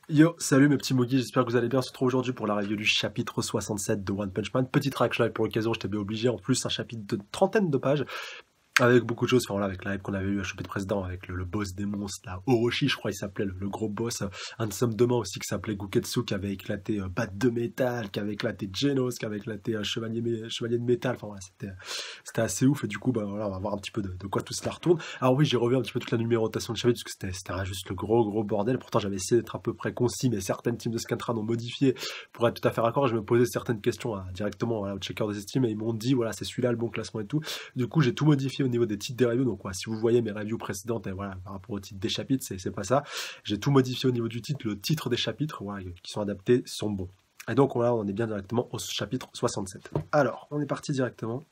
Yo, salut mes petits Mogis, j'espère que vous allez bien. On se retrouve aujourd'hui pour la review du chapitre 67 de One Punch Man. Petite réaction live pour l'occasion, j'étais bien obligé. En plus, un chapitre de trentaine de pages. Avec beaucoup de choses, enfin voilà, avec la hype qu'on avait eu à chapitre précédent, avec le boss des monstres, là, Orochi, je crois il s'appelait, le gros boss, un de Somme demain aussi qui s'appelait Guketsu, qui avait éclaté Batte de métal, qui avait éclaté Genos, qui avait éclaté Chevalier de métal, enfin voilà, c'était assez ouf, et du coup, bah voilà, on va voir un petit peu de quoi tout cela retourne. Alors oui, j'ai revu un petit peu toute la numérotation de chapitre, parce que c'était juste le gros bordel, pourtant j'avais essayé d'être à peu près concis, mais certaines teams de Scantran ont modifié pour être tout à fait raccord, je me posais certaines questions directement voilà, au checker des estimes, et ils m'ont dit, voilà, c'est celui-là le bon classement et tout. Du coup, j'ai tout modifié au niveau des titres des reviews, donc si vous voyez mes reviews précédentes, et voilà, par rapport au titre des chapitres, c'est pas ça. J'ai tout modifié au niveau du titre, le titre des chapitres, voilà, qui sont adaptés, sont bons. Et donc voilà, on en est bien directement au chapitre 67. Alors, on est parti directement.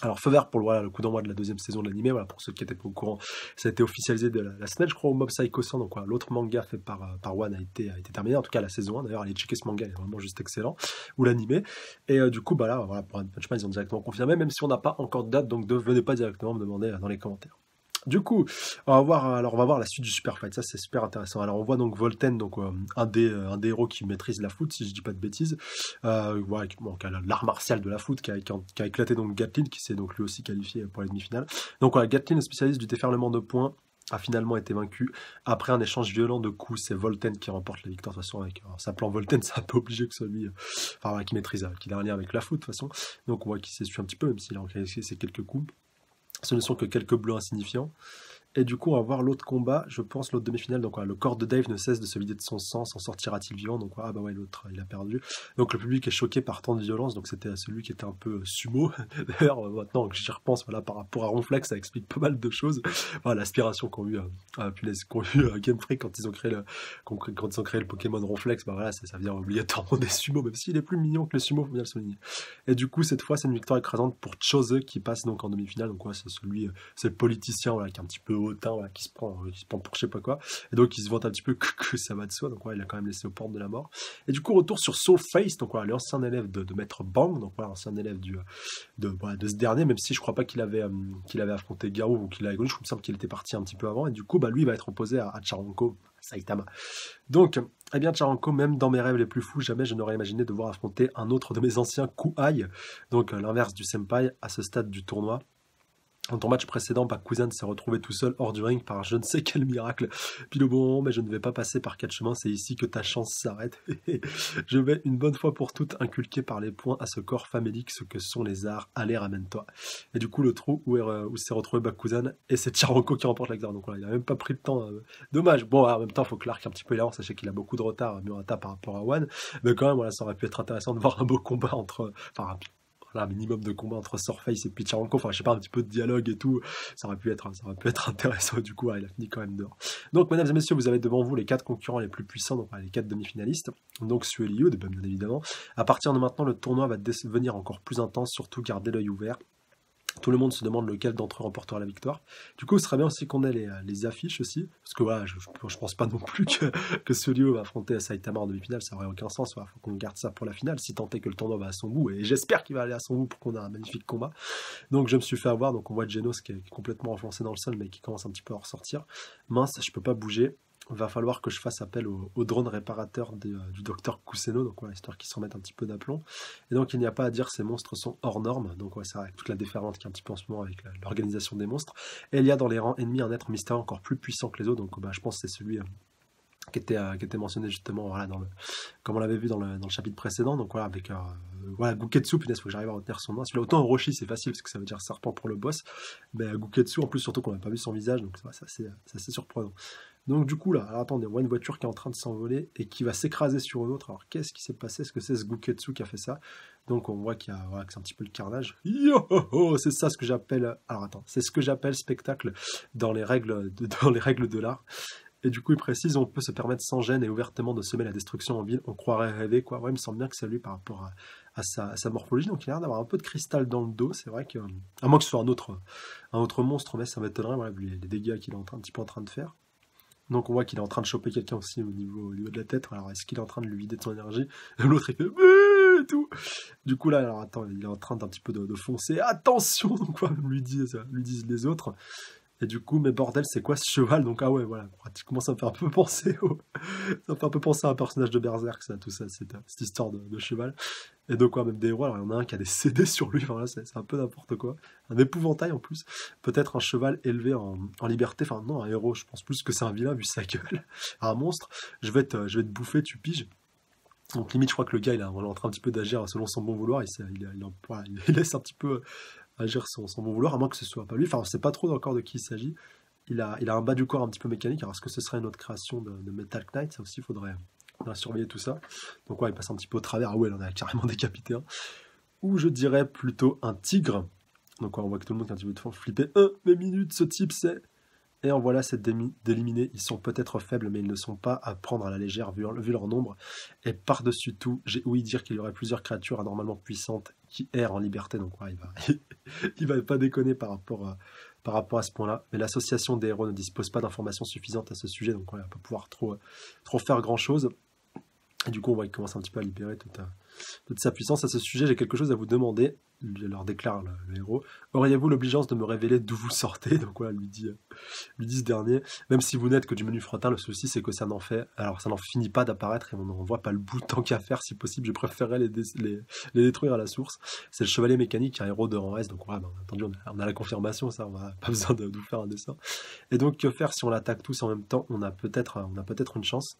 Alors, feu vert pour le coup d'envoi de la deuxième saison de l'anime, voilà, pour ceux qui étaient pas au courant, ça a été officialisé de la semaine, je crois, au Mob Psycho 100, donc voilà, l'autre manga fait par One a été terminé, en tout cas la saison 1, d'ailleurs, allez checker ce manga, il est vraiment juste excellent, ou l'anime, et du coup, bah là, voilà, pour One Punch Man, ils ont directement confirmé, même si on n'a pas encore de date, donc ne venez pas directement me demander dans les commentaires. Du coup, on va voir la suite du Super Fight, ça c'est super intéressant. Alors on voit donc Volten, donc un des héros qui maîtrise la foot, si je dis pas de bêtises, voilà, qui a l'art martial de la foot, qui a éclaté donc Gatlin, qui s'est donc lui aussi qualifié pour les demi-finales. Donc voilà, Gatlin, le spécialiste du déferlement de points, a finalement été vaincu après un échange violent de coups. C'est Volten qui remporte la victoire de toute façon avec s'appelant Volten, c'est un peu obligé que ce soit lui, enfin voilà, qui maîtrise, qu'il a un lien avec la foot de toute façon. Donc on voit qu'il s'essuie un petit peu, même s'il a encaissé ces quelques coups. Ce ne sont que quelques bleus insignifiants. Et du coup, on va voir l'autre combat, je pense, l'autre demi-finale. Donc, voilà, le corps de Dave ne cesse de se vider de son sang, s'en sortira-t-il vivant? Donc, ah bah ouais, l'autre, il a perdu. Donc, le public est choqué par tant de violence. Donc, c'était celui qui était un peu sumo. D'ailleurs, maintenant que j'y repense, voilà, par rapport à Ronflex, ça explique pas mal de choses. Voilà, l'aspiration qu'ont eu, Game Freak quand ils ont créé le Pokémon Ronflex, bah voilà, ça vient obligatoirement des sumos, même s'il est plus mignon que les sumos, faut bien le souligner. Et du coup, cette fois, c'est une victoire écrasante pour Chose qui passe donc en demi-finale. Donc, ouais, c'est le politicien, voilà, qui est un petit peu hautain, voilà, qui se prend pour je sais pas quoi, et donc il se vante un petit peu que ça va de soi, donc ouais, il a quand même laissé aux portes de la mort. Et du coup, retour sur Soulface, donc voilà, l'ancien élève de Maître Bang, donc voilà, ancien élève de ce dernier, même si je crois pas qu'il avait affronté Garou ou qu'il avait connu, je me semble qu'il était parti un petit peu avant, et du coup, bah lui, il va être opposé à Charanko, Saitama. Donc, eh bien, Charanko, même dans mes rêves les plus fous, jamais je n'aurais imaginé devoir affronter un autre de mes anciens Kuai, donc l'inverse du Senpai, à ce stade du tournoi. Dans ton match précédent, Bakusan s'est retrouvé tout seul hors du ring par je ne sais quel miracle. Puis le bon moment, mais je ne vais pas passer par quatre chemins, c'est ici que ta chance s'arrête. Je vais une bonne fois pour toutes inculquer par les points à ce corps famélique ce que sont les arts. Allez, ramène-toi. Et du coup, le trou où s'est retrouvé Bakusan, et c'est Charanko qui remporte la victoire. Donc voilà, il n'a même pas pris le temps. Dommage. Bon, en même temps, il faut que l'arc un petit peu l'avance. Sachez qu'il a beaucoup de retard, Murata, par rapport à One. Mais quand même, voilà, ça aurait pu être intéressant de voir un beau combat entre... Enfin, un minimum de combat entre Surface et Picharanko, enfin je sais pas, un petit peu de dialogue et tout, ça aurait pu être intéressant. Du coup, ouais, il a fini quand même dehors. Donc mesdames et messieurs, vous avez devant vous les 4 concurrents les plus puissants, donc les 4 demi-finalistes, donc Suelio, bien évidemment. À partir de maintenant, le tournoi va devenir encore plus intense, surtout gardez l'œil ouvert. Tout le monde se demande lequel d'entre eux remportera la victoire. Du coup, ce serait bien aussi qu'on ait les affiches aussi, parce que voilà, je pense pas non plus que Solio va affronter Saitama en demi-finale, ça aurait aucun sens. Il faut qu'on garde ça pour la finale, si tant est que le tournoi va à son bout, et j'espère qu'il va aller à son bout pour qu'on ait un magnifique combat. Donc je me suis fait avoir, donc on voit Genos qui est complètement enfoncé dans le sol, mais qui commence un petit peu à ressortir. Mince, je peux pas bouger. Va falloir que je fasse appel au drone réparateur du docteur Kuseno, donc voilà, histoire qu'ils se remettent un petit peu d'aplomb. Et donc il n'y a pas à dire, ces monstres sont hors normes, donc ouais, ça avec toute la déferlante qui est un petit peu en ce moment avec l'organisation des monstres. Et il y a dans les rangs ennemis un être mystérieux encore plus puissant que les autres, donc bah, je pense que c'est celui qui était mentionné justement, voilà, comme on l'avait vu dans le chapitre précédent, donc voilà, avec voilà, Guketsu, punaise, faut que j'arrive à retenir son nom. Celui-là, autant Orochi, c'est facile parce que ça veut dire serpent pour le boss, mais Guketsu, en plus, surtout qu'on n'a pas vu son visage, donc c'est assez surprenant. Donc du coup là, alors attendez, on voit une voiture qui est en train de s'envoler et qui va s'écraser sur une autre. Alors qu'est-ce qui s'est passé? Est-ce que c'est ce Guketsu qui a fait ça? Donc on voit voilà, que c'est un petit peu le carnage. Yo, c'est ça ce que j'appelle... Alors attends, c'est ce que j'appelle spectacle dans les règles de l'art. Et du coup il précise, on peut se permettre sans gêne et ouvertement de semer la destruction en ville. On croirait rêver, quoi. Ouais, il me semble bien que c'est lui par rapport à sa morphologie. Donc il a l'air d'avoir un peu de cristal dans le dos. C'est vrai que... À moins que ce soit un autre monstre, mais ça m'étonnerait, voilà, vu les dégâts qu'il est un petit peu en train de faire. Donc on voit qu'il est en train de choper quelqu'un aussi au niveau de la tête. Alors est-ce qu'il est en train de lui vider de son énergie? L'autre il fait et tout. Du coup là, alors attends, il est en train d'un petit peu de foncer. Attention, donc quoi, lui disent les autres. Et du coup, mais bordel, c'est quoi ce cheval? Donc, ah ouais, voilà, pratiquement, ça me fait un peu penser ça me fait un peu penser à un personnage de Berserk, ça, tout ça, cette histoire de cheval. Et donc, ouais, même des héros, alors il y en a un qui a des CD sur lui, enfin là, c'est un peu n'importe quoi. Un épouvantail en plus. Peut-être un cheval élevé en liberté, enfin non, un héros, je pense plus que c'est un vilain vu sa gueule. Un monstre, je vais te bouffer, tu piges. Donc limite, je crois que le gars, il est en train un petit peu d'agir selon son bon vouloir, voilà, il laisse un petit peu agir son bon vouloir, à moins que ce soit pas lui. Enfin, on sait pas trop encore de qui il s'agit. Il a un bas du corps un petit peu mécanique. Alors, est-ce que ce serait une autre création de Metal Knight? Ça aussi, faudrait surveiller tout ça. Donc, ouais, il passe un petit peu au travers. Ah ouais, il en a carrément décapité un. Ou je dirais plutôt un tigre. Donc, ouais, on voit que tout le monde qui a un petit peu de fond flipper. Mais minutes, ce type, c'est. Et en voilà, c'est d'éliminer. Ils sont peut-être faibles, mais ils ne sont pas à prendre à la légère vu leur nombre. Et par-dessus tout, j'ai ouï dire qu'il y aurait plusieurs créatures anormalement puissantes qui errent en liberté. Donc, ouais, il va pas déconner par rapport à ce point-là. Mais l'association des héros ne dispose pas d'informations suffisantes à ce sujet, donc ouais, on va pas pouvoir trop faire grand-chose. Et du coup, on voit qu'il commence un petit peu à libérer toute sa puissance. À ce sujet, j'ai quelque chose à vous demander. Je leur déclare le héros. Auriez-vous l'obligeance de me révéler d'où vous sortez? Donc voilà, lui dit ce dernier. Même si vous n'êtes que du menu fretin, le souci c'est que ça n'en finit pas d'apparaître et on n'en voit pas le bout. Tant qu'à faire, si possible, je préférerais les détruire à la source. C'est le chevalier mécanique, un héros de rang S. Donc voilà, bien entendu, on a la confirmation, ça, on n'a pas besoin de vous faire un dessin. Et donc, que faire si on l'attaque tous en même temps? On a peut-être une chance.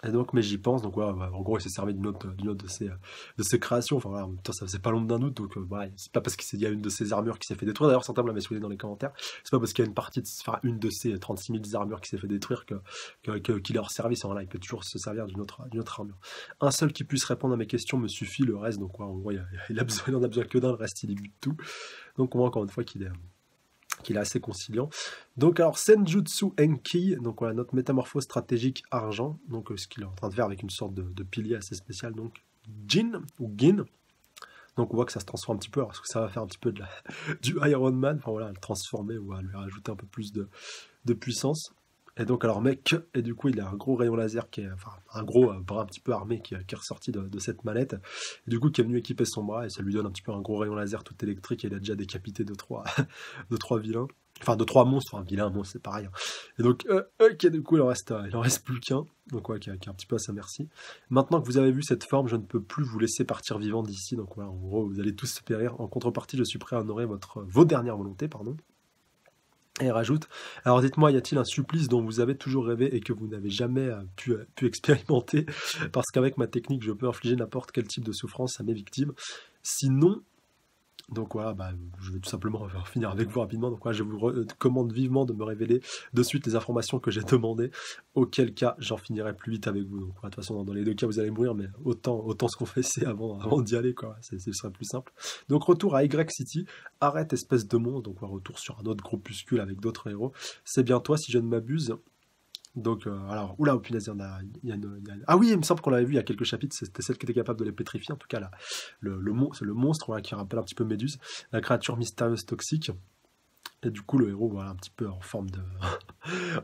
Et donc, mais j'y pense, donc ouais, en gros, il s'est servi d'une autre de ses créations. Enfin, voilà, en même temps, ça faisait pas l'ombre d'un doute, donc voilà, c'est pas parce qu'il y a une de ses armures qui s'est fait détruire. D'ailleurs, certains me l'avaient souligné dans les commentaires. C'est pas parce qu'il y a une de ces 36 000 armures qui s'est fait détruire qu'il est hors service. Voilà, il peut toujours se servir d'une autre armure. Un seul qui puisse répondre à mes questions me suffit, le reste, donc ouais, en gros, il en a besoin que d'un, le reste, il évite tout. Donc, on voit encore une fois qu'il est assez conciliant. Donc alors Senjutsu Enki, donc voilà notre métamorphose stratégique argent, donc ce qu'il est en train de faire avec une sorte de pilier assez spécial, donc Jin ou Gin. Donc on voit que ça se transforme un petit peu, alors est-ce que ça va faire un petit peu du Iron Man, enfin voilà, le transformer ou à lui rajouter un peu plus de puissance. Et donc alors mec, et du coup il a un gros rayon laser enfin un gros bras un petit peu armé qui est ressorti de cette mallette, et du coup qui est venu équiper son bras et ça lui donne un petit peu un gros rayon laser tout électrique et il a déjà décapité de trois de trois vilains, enfin de trois monstres, enfin vilain, monstre c'est pareil. Et donc ok, du coup il en reste plus qu'un, donc ouais, qui est un petit peu à sa merci. Maintenant que vous avez vu cette forme, je ne peux plus vous laisser partir vivant d'ici, donc voilà, en gros vous allez tous périr. En contrepartie, je suis prêt à honorer vos dernières volontés, pardon. Et il rajoute, alors dites-moi, y a-t-il un supplice dont vous avez toujours rêvé et que vous n'avez jamais pu expérimenter? Parce qu'avec ma technique, je peux infliger n'importe quel type de souffrance à mes victimes. Sinon, donc voilà, je vais tout simplement finir avec vous rapidement. Donc voilà, je vous recommande vivement de me révéler de suite les informations que j'ai demandées, auquel cas j'en finirai plus vite avec vous. Donc voilà, de toute façon, dans les deux cas, vous allez mourir, mais autant se confesser avant d'y aller, quoi. Ce serait plus simple. Donc retour à Y City, arrête espèce de monstre. Donc voilà, retour sur un autre groupuscule avec d'autres héros. C'est bien toi, si je ne m'abuse. Donc, alors, oula, oh, punaise, ah oui, il me semble qu'on l'avait vu il y a quelques chapitres, c'était celle qui était capable de les pétrifier, en tout cas, là, c'est le monstre, voilà, qui rappelle un petit peu Méduse, la créature mystérieuse toxique, et du coup, le héros, voilà, un petit peu en forme de...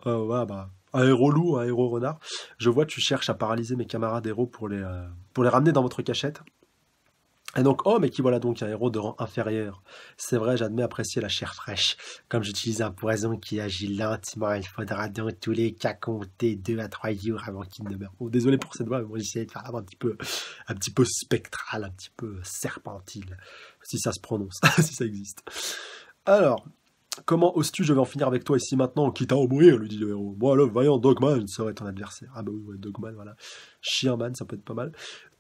voilà, un héros loup, un héros renard. Je vois, tu cherches à paralyser mes camarades héros pour les ramener dans votre cachette. Et donc, oh, mais qui voilà donc un héros de rang inférieur. C'est vrai, j'admets apprécier la chair fraîche. Comme j'utilise un poison qui agit lentement, il faudra dans tous les cas compter 2 à 3 jours avant qu'il ne meure. Oh, désolé pour cette voix, mais moi j'essayais de faire un petit peu spectral, un petit peu serpentile, si ça se prononce, si ça existe. Alors, comment oses-tu, je vais en finir avec toi ici maintenant, quitte à en mourir, lui dit le héros. Moi, le vaillant Dogman serait ton adversaire. Ah bah oui, ouais, Dogman, voilà. Chienman, ça peut être pas mal.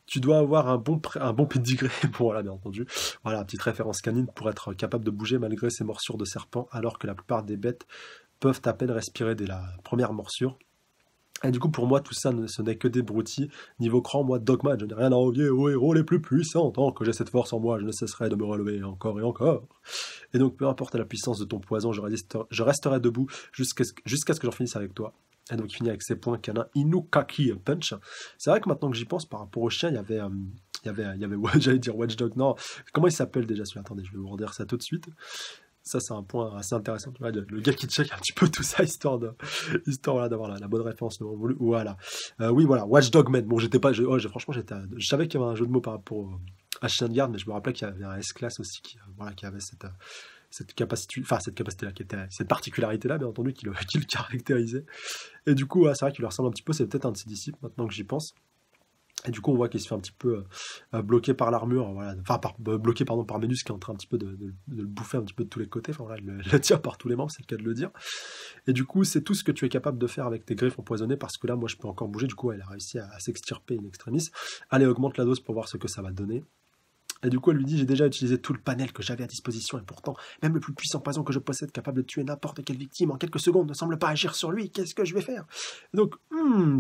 Tu dois avoir un bon pédigré, bon voilà, bien entendu. Voilà, petite référence canine pour être capable de bouger malgré ses morsures de serpent, alors que la plupart des bêtes peuvent à peine respirer dès la première morsure. Et du coup, pour moi, tout ça, ce n'est que des broutilles. Niveau cran, moi, Dogman, je n'ai rien à envier aux héros les plus puissants. Tant que j'ai cette force en moi, je ne cesserai de me relever encore et encore. Et donc, peu importe la puissance de ton poison, je resterai debout jusqu'à ce que j'en finisse avec toi. Et donc, il finit avec ses poings canins Inukaki Punch. C'est vrai que maintenant que j'y pense, par rapport au chien, j'allais dire Watchdog. Non, comment il s'appelle déjà celui-là? Attendez, je vais vous redire ça tout de suite. Ça, c'est un point assez intéressant. Tu vois, le gars qui check un petit peu tout ça, histoire voilà, d'avoir la bonne référence. Voilà. Oui, voilà, Watchdog Man. Bon, franchement, je savais qu'il y avait un jeu de mots par rapport à Chien de garde, mais je me rappelais qu'il y avait un S-Class aussi qui avait cette capacité, enfin cette capacité-là, cette particularité-là, bien entendu, qui le caractérisait. Et du coup, ouais, c'est vrai qu'il lui ressemble un petit peu, c'est peut-être un de ses disciples, maintenant que j'y pense. Et du coup, on voit qu'il se fait un petit peu bloqué par l'armure, voilà. Enfin, bloqué pardon, par Méduse qui est en train un petit peu de le bouffer un petit peu de tous les côtés. Enfin, voilà, il le tire par tous les membres, c'est le cas de le dire. Et du coup, c'est tout ce que tu es capable de faire avec tes griffes empoisonnées, parce que là, moi, je peux encore bouger. Du coup, elle a réussi à s'extirper in extremis. Allez, augmente la dose pour voir ce que ça va donner. Et du coup, elle lui dit, j'ai déjà utilisé tout le panel que j'avais à disposition, et pourtant, même le plus puissant poison que je possède, capable de tuer n'importe quelle victime en quelques secondes, ne semble pas agir sur lui. Qu'est-ce que je vais faire? Donc,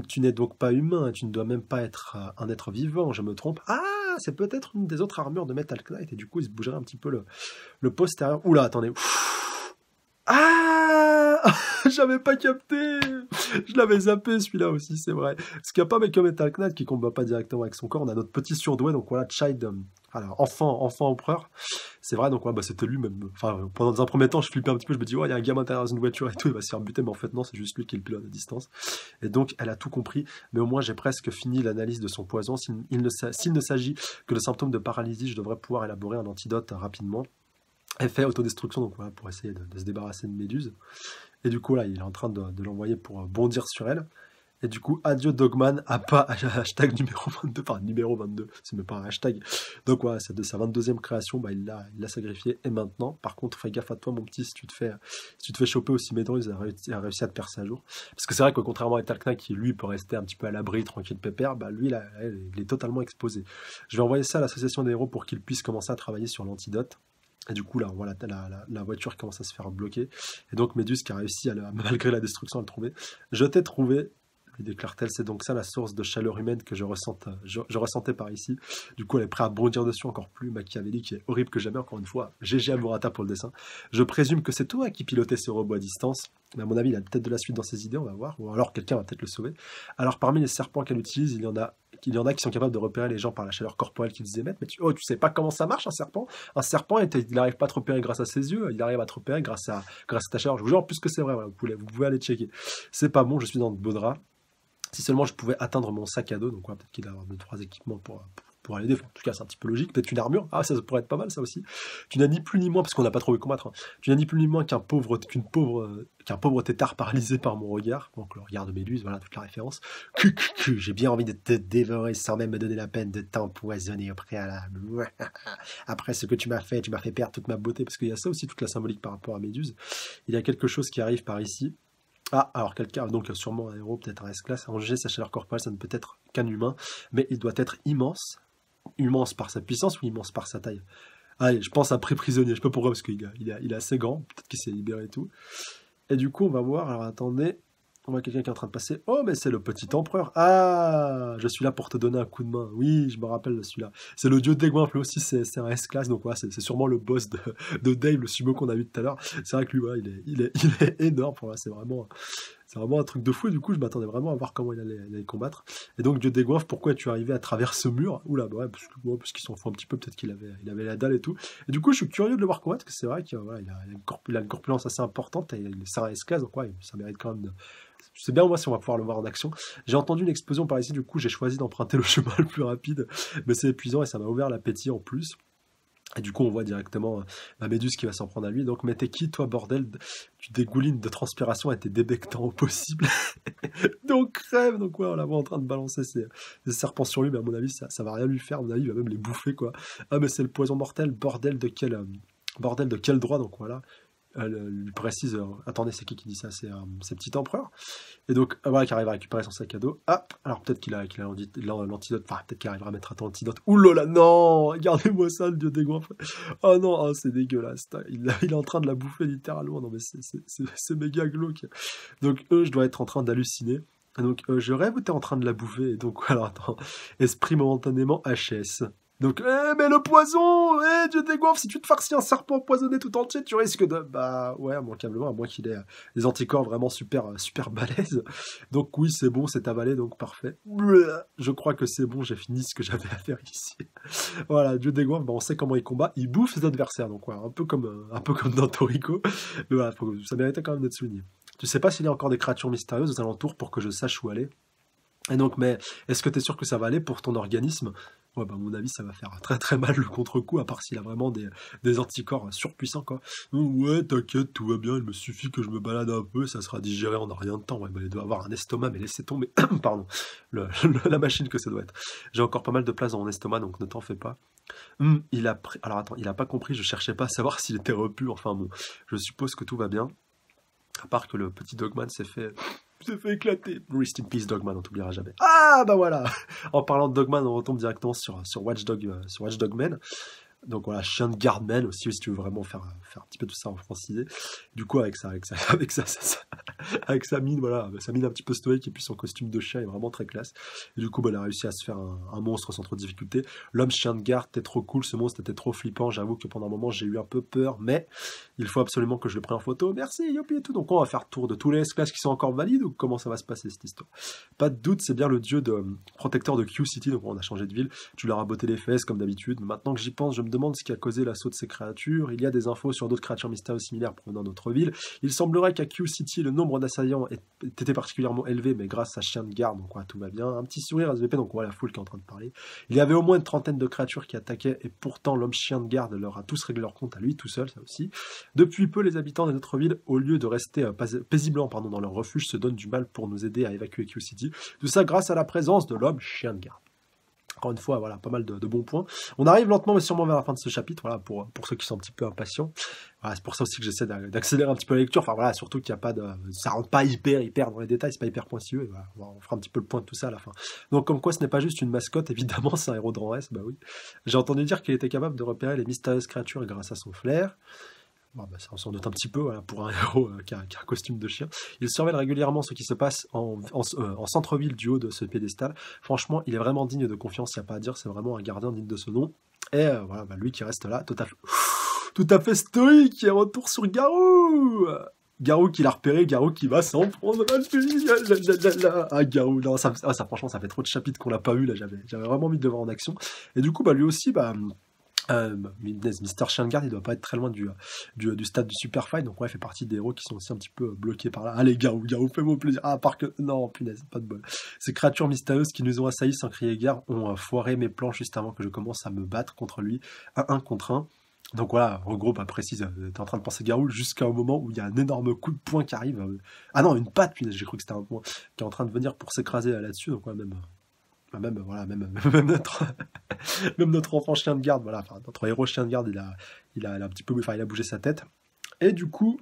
tu n'es donc pas humain, tu ne dois même pas être un être vivant, je me trompe. Ah, c'est peut-être une des autres armures de Metal Knight, et du coup, il se bougerait un petit peu le postérieur. Oula, attendez. Ah, j'avais pas capté. Je l'avais zappé celui-là aussi, c'est vrai. Parce qu'il n'y a pas mec comme Metal Knight qui combat pas directement avec son corps. On a notre petit surdoué, donc voilà, Child, alors enfant empereur. C'est vrai, donc ouais, bah, c'était lui même. Enfin, pendant un premier temps, je flippais un petit peu. Je me dis, ouais, il y a un gamin derrière une voiture et tout, il va se faire buter, mais en fait non, c'est juste lui qui est le pilote à distance. Et donc, elle a tout compris. Mais au moins, j'ai presque fini l'analyse de son poison. S'il ne s'agit que de symptômes de paralysie, je devrais pouvoir élaborer un antidote rapidement. Effet autodestruction, donc voilà, pour essayer de se débarrasser de Méduse. Et du coup, là, il est en train de l'envoyer pour bondir sur elle. Et du coup, adieu Dogman, à pas hashtag numéro 22, enfin numéro 22, c'est même pas un hashtag. Donc voilà, c'est de sa 22e création, bah, il l'a sacrifié. Et maintenant, par contre, fais gaffe à toi, mon petit, si tu te fais choper aussi Méduse, il a réussi à te percer à jour. Parce que c'est vrai que contrairement à Metal Knight, qui lui peut rester un petit peu à l'abri, tranquille, pépère, bah lui, là, il est totalement exposé. Je vais envoyer ça à l'association des héros pour qu'ils puissent commencer à travailler sur l'antidote. Et du coup, là, on voit la voiture commence à se faire bloquer. Et donc, Méduse qui a réussi, malgré la destruction, à le trouver. Je t'ai trouvé, lui déclare-t-elle, c'est donc ça la source de chaleur humaine que je ressentais par ici. Du coup, elle est prête à bondir dessus encore plus machiavélique et horrible que jamais, encore une fois. GG à Murata pour le dessin. Je présume que c'est toi qui pilotais ce robot à distance. Mais à mon avis, il a peut-être de la suite dans ses idées, on va voir. Ou alors quelqu'un va peut-être le sauver. Alors, parmi les serpents qu'elle utilise, il y en a qui sont capables de repérer les gens par la chaleur corporelle qu'ils émettent. Mais tu sais pas comment ça marche, un serpent? Un serpent, il n'arrive pas à te repérer grâce à ses yeux, il arrive à te repérer grâce à ta chaleur. Je vous jure, plus que c'est vrai, voilà, vous pouvez aller checker. C'est pas bon, je suis dans de beaux draps. Si seulement je pouvais atteindre mon sac à dos, donc ouais, peut-être qu'il va avoir 2-3 équipements pour aller défendre. En tout cas, c'est un petit peu logique. Peut-être une armure. Ah, ça pourrait être pas mal, ça aussi. Tu n'as ni plus ni moins, parce qu'on n'a pas trop vu combattre, hein. Tu n'as ni plus ni moins qu'un pauvre tétard paralysé par mon regard. Donc, le regard de Méduse, voilà toute la référence. J'ai bien envie de te dévorer sans même me donner la peine de t'empoisonner au préalable. Après ce que tu m'as fait perdre toute ma beauté, parce qu'il y a ça aussi, toute la symbolique par rapport à Méduse. Il y a quelque chose qui arrive par ici. Ah, alors quelqu'un, donc sûrement un héros, peut-être un S-class, en GG, sa chaleur corporelle, ça ne peut être qu'un humain, mais il doit être immense par sa puissance ou immense par sa taille. Allez, je pense après prisonnier, je sais pas pourquoi, parce qu'il est assez grand, peut-être qu'il s'est libéré et tout. Et du coup, on va voir, alors attendez, on voit quelqu'un qui est en train de passer. Oh, mais c'est le petit empereur. Ah, je suis là pour te donner un coup de main. Oui, je me rappelle de celui-là. C'est le dieu des Guimps, lui aussi, c'est un S-class, donc ouais, c'est sûrement le boss de Dave, le sumo qu'on a vu tout à l'heure. C'est vrai que lui, ouais, il est énorme, voilà, c'est vraiment un truc de fou, et du coup, je m'attendais vraiment à voir comment il allait combattre. Et donc, dieu des Guimps, pourquoi es-tu arrivé à travers ce mur? Oula, bah ouais, parce qu'il s'en fout un petit peu, peut-être qu'il avait la dalle et tout. Et du coup, je suis curieux de le voir combattre, parce que c'est vrai qu'il voilà, a une corpulence assez importante, et c'est un S-class, donc ouais, ça mérite quand même de... C'est bien, moi, si on va pouvoir le voir en action. J'ai entendu une explosion par ici, du coup, j'ai choisi d'emprunter le chemin le plus rapide, mais c'est épuisant et ça m'a ouvert l'appétit en plus. Et du coup, on voit directement la Méduse qui va s'en prendre à lui. Donc, mais t'es qui, toi, bordel? Tu dégoulines de transpiration et t'es débectant au possible. Donc, crève. Donc, ouais, on la voit en train de balancer ses serpents sur lui, mais à mon avis, ça va rien lui faire. À mon avis, il va même les bouffer, quoi. Ah, mais c'est le poison mortel. Bordel de quel droit? Donc, voilà. Elle lui précise, attendez, c'est qui dit ça? C'est Petit Empereur. Et donc, voilà, qui arrive à récupérer son sac à dos. Ah, alors peut-être qu'il a l'antidote, enfin, peut-être qu'il arrivera à mettre un antidote. Ouh là là, non! Regardez-moi ça, le dieu des Guimps. Oh non, oh, c'est dégueulasse. Il est en train de la bouffer littéralement. Non, mais c'est méga glauque. Donc, je dois être en train d'halluciner. Donc, je rêve ou t'es en train de la bouffer? Et donc, alors, attends. Esprit momentanément HS. Donc, mais le poison, Dieu des Guimps, si tu te farcis un serpent empoisonné tout entier, tu risques de... Bah, ouais, immanquablement, à moins qu'il ait des anticorps vraiment super balèzes. Donc oui, c'est bon, c'est avalé, donc parfait. Je crois que c'est bon, j'ai fini ce que j'avais à faire ici. Voilà, Dieu des Guimps, bah, on sait comment il combat, il bouffe ses adversaires, donc ouais, un peu comme dans Toriko. Mais voilà, ça méritait quand même d'être souligné. Tu sais pas s'il y a encore des créatures mystérieuses aux alentours pour que je sache où aller. Et donc, mais est-ce que tu es sûr que ça va aller pour ton organisme? Ouais, bah, à mon avis, ça va faire très très mal le contre-coup, à part s'il a vraiment des anticorps surpuissants, quoi. Ouais, t'inquiète, tout va bien, il me suffit que je me balade un peu, ça sera digéré en rien de temps. Ouais, bah, il doit avoir un estomac, mais laissez tomber, pardon, la machine que ça doit être. J'ai encore pas mal de place dans mon estomac, donc ne t'en fais pas. Alors attends, il a pas compris, je cherchais pas à savoir s'il était repu, enfin bon, je suppose que tout va bien. À part que le petit Dogman s'est fait éclater. Rest in peace, Dogman, on t'oubliera jamais. Ah, bah voilà. En parlant de Dogman, on retombe directement sur Watch Dogman. Donc voilà, chien de garde-man aussi, si tu veux vraiment faire un petit peu tout ça en francisé. Du coup, avec sa mine, voilà, sa mine un petit peu stoïque et puis son costume de chien est vraiment très classe. Et du coup, bah, il a réussi à se faire un monstre sans trop de difficulté. L'homme chien de garde était trop cool, ce monstre était trop flippant. J'avoue que pendant un moment, j'ai eu un peu peur, mais il faut absolument que je le prenne en photo. Merci, youpi et tout. Donc on va faire tour de tous les S-Class qui sont encore valides ou comment ça va se passer cette histoire? Pas de doute, c'est bien le dieu protecteur de Q-City, donc on a changé de ville. Tu leur as botté les fesses comme d'habitude. Maintenant que j'y pense, je me demande ce qui a causé l'assaut de ces créatures. Il y a des infos sur d'autres créatures mystérieuses similaires provenant d'autres villes. Il semblerait qu'à Q-City, le nombre d'assaillants était particulièrement élevé, mais grâce à chien de garde, donc voilà, tout va bien. Un petit sourire SVP, donc on voit la foule qui est en train de parler. Il y avait au moins une trentaine de créatures qui attaquaient, et pourtant l'homme chien de garde leur a tous réglé leur compte à lui tout seul, ça aussi. Depuis peu, les habitants de notre ville, au lieu de rester paisiblement dans leur refuge, se donnent du mal pour nous aider à évacuer Q-City. Tout ça grâce à la présence de l'homme chien de garde. Encore une fois, voilà, pas mal de bons points. On arrive lentement mais sûrement vers la fin de ce chapitre, voilà, pour ceux qui sont un petit peu impatients. Voilà, c'est pour ça aussi que j'essaie d'accélérer un petit peu la lecture. Enfin voilà, surtout qu'il n'y a pas de, ça rentre pas hyper dans les détails, c'est pas hyper pointilleux. Voilà, on fera un petit peu le point de tout ça à la fin. Donc comme quoi, ce n'est pas juste une mascotte, évidemment, c'est un héros de rang S, bah oui. J'ai entendu dire qu'il était capable de repérer les mystérieuses créatures grâce à son flair. Bon, bah, ça on s'en doute un petit peu, voilà, pour un héros qui a un costume de chien. Il surveille régulièrement ce qui se passe en centre-ville du haut de ce piédestal. Franchement, il est vraiment digne de confiance, il n'y a pas à dire, c'est vraiment un gardien digne de ce nom. Et voilà, bah, lui qui reste là, tout à fait stoïque, et retour sur Garou. Garou qui l'a repéré, Garou qui va s'en prendre à lui. Ah, Garou, non, ça franchement, ça fait trop de chapitres qu'on l'a pas eu, là, j'avais vraiment envie de le voir en action. Et du coup, bah, lui aussi, bah, Mister Chien de Garde, il doit pas être très loin du stade du Super Fight, donc ouais, il fait partie des héros qui sont aussi un petit peu bloqués par là. Allez, Garou, fais-moi plaisir. Ah, à part que. Non, punaise, pas de bol. Ces créatures mystérieuses qui nous ont assaillis sans crier gare ont foiré mes plans juste avant que je commence à me battre contre lui, un contre un. Donc voilà, en gros, bah, précise, t'es en train de penser Garou jusqu'à un moment où il y a un énorme coup de poing qui arrive. Ah non, une patte, punaise, j'ai cru que c'était un point qui est en train de venir pour s'écraser là-dessus, donc ouais, même notre enfant chien de garde, voilà, enfin, notre héros chien de garde, il a un petit peu, enfin, il a bougé sa tête. Et du coup,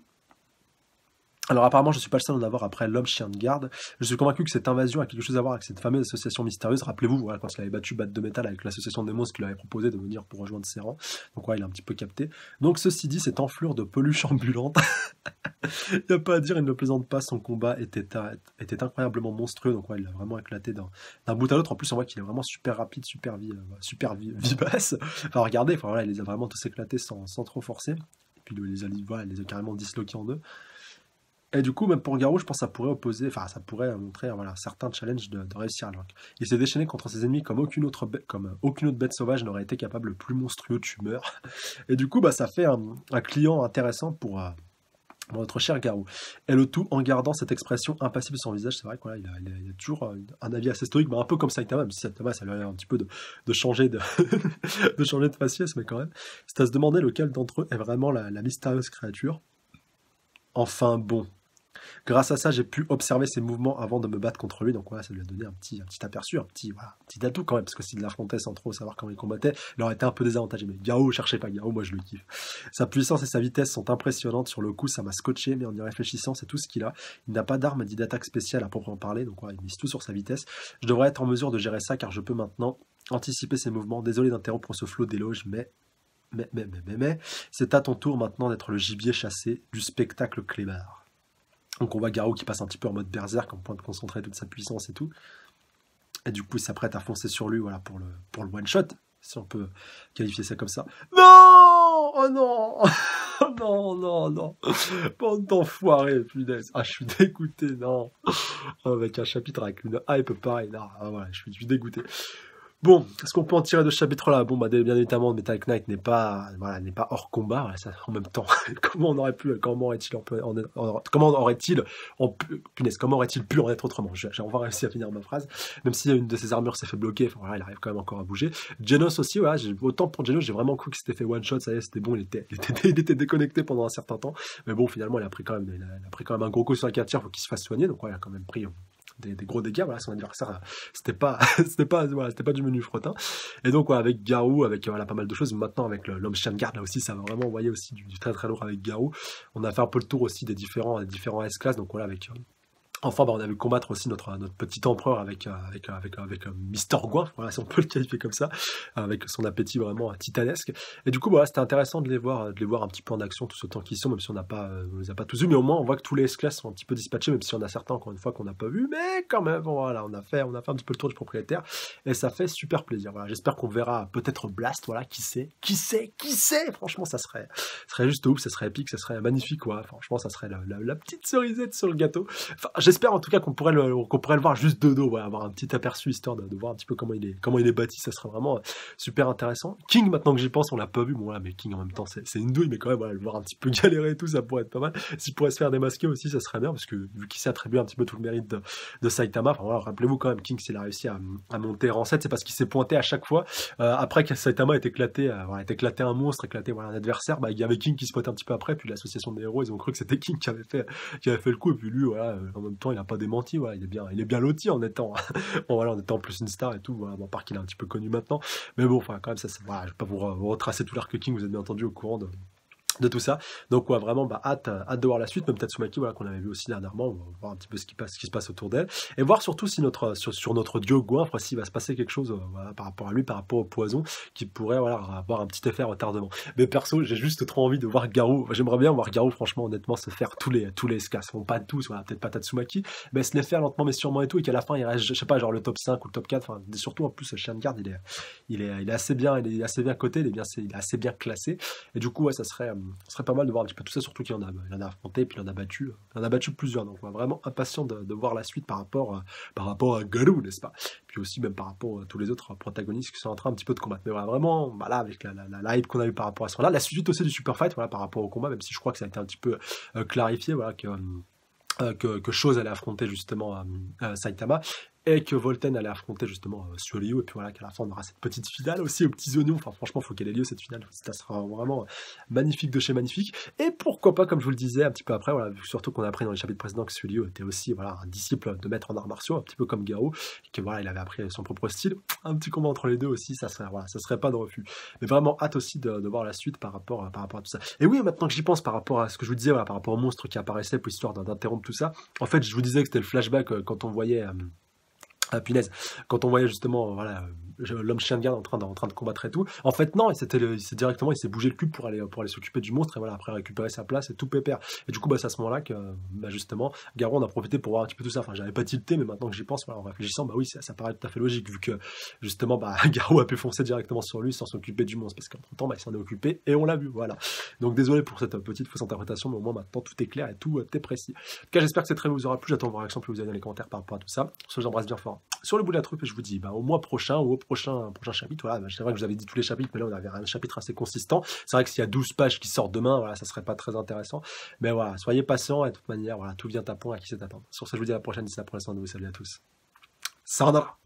alors apparemment, je suis pas le seul à en avoir après l'homme chien de garde. Je suis convaincu que cette invasion a quelque chose à voir avec cette fameuse association mystérieuse. Rappelez-vous, voilà, quand il avait battu Bat de Métal avec l'association des monstres qui lui avait proposé de venir pour rejoindre ses rangs. Donc ouais, il a un petit peu capté. Donc ceci dit, cette enflure de peluche ambulante, il n'y a pas à dire, il ne plaisante pas, son combat était incroyablement monstrueux, donc ouais, il a vraiment éclaté d'un bout à l'autre. En plus, on voit qu'il est vraiment super rapide, vivace. Enfin, regardez, enfin, voilà, il les a vraiment tous éclatés sans trop forcer. Et puis il les a carrément disloqués en deux. Et du coup, même pour Garou, je pense que ça pourrait montrer voilà, certains challenges de réussir à vaincre. Il s'est déchaîné contre ses ennemis comme aucune autre bête sauvage n'aurait été capable, le plus monstrueux tumeur. Et du coup, bah, ça fait un client intéressant pour notre cher Garou. Et le tout en gardant cette expression impassible sur son visage. C'est vrai qu'il il a toujours un avis assez stoïque, mais un peu comme Saitama, même si Saitama, ça lui a un petit peu de changer de de changer de faciès, mais quand même. C'est à se demander lequel d'entre eux est vraiment la mystérieuse créature. Enfin bon. Grâce à ça, j'ai pu observer ses mouvements avant de me battre contre lui. Donc voilà, ça lui a donné un petit aperçu, un petit atout quand même, parce que s'il l'affrontait sans trop savoir comment il combattait, il aurait été un peu désavantagé. Mais Garou, cherchez pas Garou, moi je le kiffe. Sa puissance et sa vitesse sont impressionnantes. Sur le coup, ça m'a scotché, mais en y réfléchissant, c'est tout ce qu'il a. Il n'a pas d'arme dit d'attaque spéciale à proprement parler, donc voilà, il mise tout sur sa vitesse. Je devrais être en mesure de gérer ça, car je peux maintenant anticiper ses mouvements. Désolé d'interrompre ce flot d'éloges, mais c'est à ton tour maintenant d'être le gibier chassé du spectacle clébard. Donc on voit Garou qui passe un petit peu en mode berserk, en point de concentrer toute sa puissance et tout. Et du coup, il s'apprête à foncer sur lui, voilà, pour le one-shot, si on peut qualifier ça comme ça. Non! Oh non! Non! Bande d'enfoirés, punaise. Ah, je suis dégoûté, non. Avec un chapitre avec une hype pareille, là, ah, voilà, je suis dégoûté. Bon, ce qu'on peut en tirer de ce chapitre-là? Bon, bah, bien évidemment, Metal Knight n'est pas, voilà, n'est pas hors combat. Voilà, ça, en même temps, comment aurait-il, punaise, comment aurait-il pu en être autrement? J'ai enfin réussi à finir ma phrase. Même si une de ses armures s'est fait bloquer, enfin, voilà, il arrive quand même encore à bouger. Genos aussi, voilà, autant pour Genos, j'ai vraiment cru que c'était fait one shot, ça y est, c'était bon, il était déconnecté pendant un certain temps. Mais bon, finalement, il a pris quand même, il a pris quand même un gros coup sur la carte, faut qu'il se fasse soigner. Donc, ouais, il a quand même pris des gros dégâts. Voilà, son adversaire, c'était pas, c'était pas du menu fretin. Et donc, ouais, avec Garou, avec voilà, pas mal de choses. Maintenant, avec l'homme chien de garde, là aussi, ça va vraiment envoyer aussi du très très lourd avec Garou. On a fait un peu le tour aussi des différents S-Class. Donc, voilà, avec enfin, bah, on a vu combattre aussi notre petit empereur avec Mister Gouin, voilà, si on peut le qualifier comme ça, avec son appétit vraiment titanesque. Et du coup, voilà, c'était intéressant de les voir un petit peu en action tout ce temps qu'ils sont, même si on les a pas tous vus, mais au moins on voit que tous les S-Class sont un petit peu dispatchés, même si on a certains, encore une fois, qu'on n'a pas vu, mais quand même, bon, voilà, on a fait un petit peu le tour du propriétaire, et ça fait super plaisir. Voilà, j'espère qu'on verra peut-être Blast, voilà, qui sait, franchement, ça serait juste ouf, ça serait épique, ça serait magnifique, quoi. Franchement, ça serait la petite cerisette sur le gâteau. Enfin, j'espère en tout cas qu'on pourrait le voir juste de dos, voilà, avoir un petit aperçu histoire de voir un petit peu comment il est bâti, ça serait vraiment super intéressant. King, maintenant que j'y pense, on l'a pas vu, bon voilà, mais King en même temps c'est une douille, mais quand même voilà, le voir un petit peu galérer et tout, ça pourrait être pas mal. S'il pourrait se faire démasquer aussi, ça serait bien, parce que vu qu'il s'est attribué un petit peu tout le mérite de Saitama, enfin voilà, rappelez-vous quand même, King s'il a réussi à monter rang 7, c'est parce qu'il s'est pointé à chaque fois, après que Saitama ait éclaté, voilà, éclaté un monstre, éclaté voilà, un adversaire, bah, il y avait King qui se pointait un petit peu après, puis l'association des héros, ils ont cru que c'était King qui avait fait le coup, et puis lui, voilà, en même temps, il a pas démenti, voilà, il est bien loti en étant, bon, voilà, en étant plus une star et tout, voilà, bon, à part qu'il est un petit peu connu maintenant, mais bon, enfin, quand même, ça, voilà, je vais pas vous retracer tout l'arc King, vous êtes bien entendu au courant de tout ça. Donc ouais, vraiment bah, hâte de voir la suite, même Tatsumaki voilà, qu'on avait vu aussi dernièrement, on va voir un petit peu ce qui se passe autour d'elle, et voir surtout si sur notre dieu Goinfre, s'il va se passer quelque chose voilà, par rapport à lui, par rapport au poison, qui pourrait voilà, avoir un petit effet retardement. Mais perso, j'ai juste trop envie de voir Garou, j'aimerais bien voir Garou franchement honnêtement se faire tous les SKs, bon pas tous, voilà, peut-être pas Tatsumaki, mais se les faire lentement mais sûrement et tout, et qu'à la fin il reste, je sais pas, genre le top 5 ou le top 4, enfin surtout en plus le chien de garde il est assez bien, il est assez bien coté, il est assez bien classé, et du coup ouais, ça serait pas mal de voir un petit peu tout ça, surtout qu'il en a affronté, puis il en a battu plusieurs. Donc, on est vraiment impatient de voir la suite par rapport à Garou, n'est-ce pas? Puis aussi, même par rapport à tous les autres protagonistes qui sont en train un petit peu de combattre. Mais voilà, vraiment, voilà, avec la hype qu'on a eu par rapport à ce là, la suite aussi du Super Fight, voilà, par rapport au combat, même si je crois que ça a été un petit peu clarifié, voilà, que Chose allait affronter justement Saitama, et que Volten allait affronter justement Suolio, et puis voilà qu'à la fin on aura cette petite finale aussi aux petits oignons, enfin franchement faut qu'elle ait lieu cette finale, ça sera vraiment magnifique de chez magnifique, et pourquoi pas, comme je vous le disais un petit peu après, voilà, surtout qu'on a appris dans les chapitres précédents que Suolio était aussi voilà, un disciple de maître en arts martiaux, un petit peu comme Garou, et que voilà il avait appris son propre style, un petit combat entre les deux aussi, ça serait pas de refus, mais vraiment hâte aussi de voir la suite par rapport à tout ça. Et oui, maintenant que j'y pense par rapport à ce que je vous disais, voilà, par rapport au monstre qui apparaissait pour histoire d'interrompre tout ça, en fait je vous disais que c'était le flashback quand on voyait ah punaise, quand on voyait justement voilà l'homme chien de garde en train de combattre et tout. En fait non, il s'est bougé le cul pour aller s'occuper du monstre et voilà après récupérer sa place et tout pépère. Et du coup bah c'est à ce moment-là que bah, justement Garou on a profité pour voir un petit peu tout ça. Enfin j'avais pas tilté, mais maintenant que j'y pense, voilà, en réfléchissant, bah oui ça paraît tout à fait logique vu que justement bah Garou a pu foncer directement sur lui sans s'occuper du monstre parce qu'entre temps bah, il s'en est occupé et on l'a vu, voilà. Donc désolé pour cette petite fausse interprétation, mais au moins maintenant tout est clair et tout est précis. En tout cas j'espère que cette review vous aura plu, j'attends vos réactions, puis vous avez dans les commentaires par rapport à tout ça. Sur ce, j'embrasse bien fort sur le bout de la truffe et je vous dis bah, au mois prochain ou au prochain chapitre. Voilà, bah, c'est vrai que je vous avais dit tous les chapitres, mais là on avait un chapitre assez consistant. C'est vrai que s'il y a 12 pages qui sortent demain, voilà, ça serait pas très intéressant. Mais voilà, soyez patients et de toute manière, voilà, tout vient à point à qui c'est attendre. Sur ce, je vous dis à la prochaine, d'ici la prochaine, salut à tous. Sayonara.